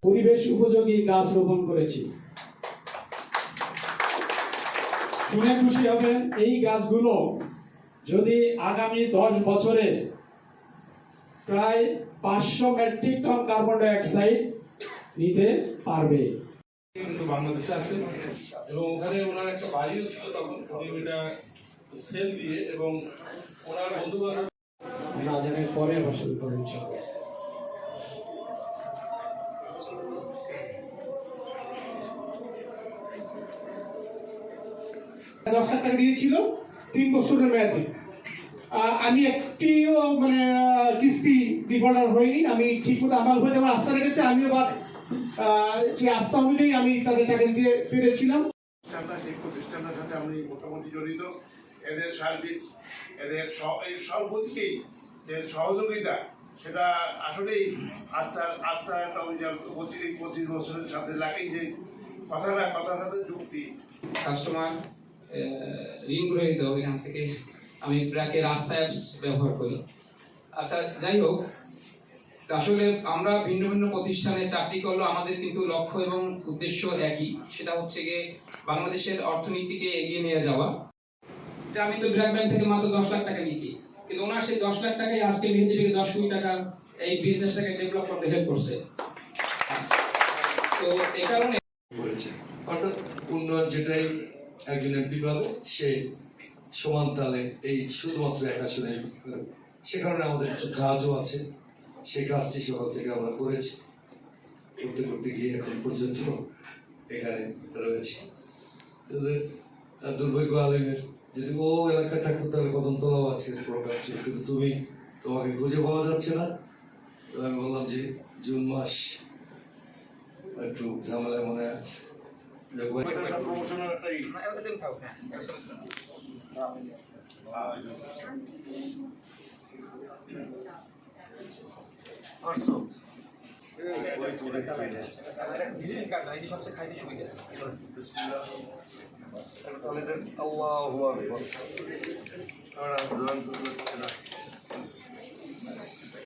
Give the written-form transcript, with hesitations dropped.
পরিবেশ উপযোগী গাছ রোপণ করেছি। শুনে খুশি হবেন, এই গাছগুলো যদি আগামী 10 বছরে প্রায় 500 metric ton carbon die oxide নিতে পারবে। কিন্তু বাংলাদেশে আসে এবং ওখানে ওনার একটা বাড়িও ছিল, তখন উনি ওইটা সেল দিয়ে এবং ওনার বন্ধু বান্ধব আজানের পরে আবার শুরু করেন। 10 লাখ টাকা দিয়েছিল 3 বছরের মেয়াদে। আমি একটিও মানে কিস্তি ডিফল্টার হয়নি। আমি ঠিকমতো আমার হয়ে যেমন আস্থা রেখেছে, আমি আবার সেই আস্থা অনুযায়ী আমি তাদের টাকা দিয়ে ফিরেছিলাম। সেই প্রতিষ্ঠানের সাথে আমি মোটামুটি জড়িত। এদের সার্ভিস, এদের সর্বদিকেই যে সহযোগিতা, সেটা আসলেই আস্থার একটা অভিযান। 25 বছরের সাথে লাগেই যে কথার সাথে যুক্তি। কাস্টমার ঋণ গ্রহীত এখান থেকে আমি ট্র্যাকের রাস্তা অ্যাপস ব্যবহার করি। আচ্ছা, যাই হোক, আসলে আমরা ভিন্ন ভিন্ন প্রতিষ্ঠানে চাকরি করলেও আমাদের কিন্তু লক্ষ্য এবং উদ্দেশ্য একই, সেটা হচ্ছে গিয়ে বাংলাদেশের অর্থনীতিকে এগিয়ে নিয়ে যাওয়া। যে আমি তো ব্র্যাক ব্যাংক থেকে মাত্র 10 লাখ টাকা নিয়েছি, কিন্তু ওনার সেই 10 লাখ টাকাই আজকে মেহেদি থেকে 10 কোটি টাকা এই বিজনেসটাকে ডেভেলপ করতে হেল্প করছে। তো এই কারণে করেছে, অর্থাৎ উন্নয়ন যেটাই একজন এমপি পাবে সে সমান তালে এই শুধুমাত্র এক আসনে, সে কারণে আমাদের কিছু কাজও আছে। সেই কাজটি সকাল থেকে আমরা করেছি, করতে গিয়ে এখন পর্যন্ত এখানে রয়েছে। দুর্ভাগ্য আলিমের, যদি ও এলাকায় থাকতো তাহলে কদমতলাও আছে প্রোগ্রাম ছিল, কিন্তু তোমাকে খুঁজে পাওয়া যাচ্ছে না। তো আমি বললাম যে জুন মাস একটু ঝামেলায় মনে আছে। আল্লাহু আকবার।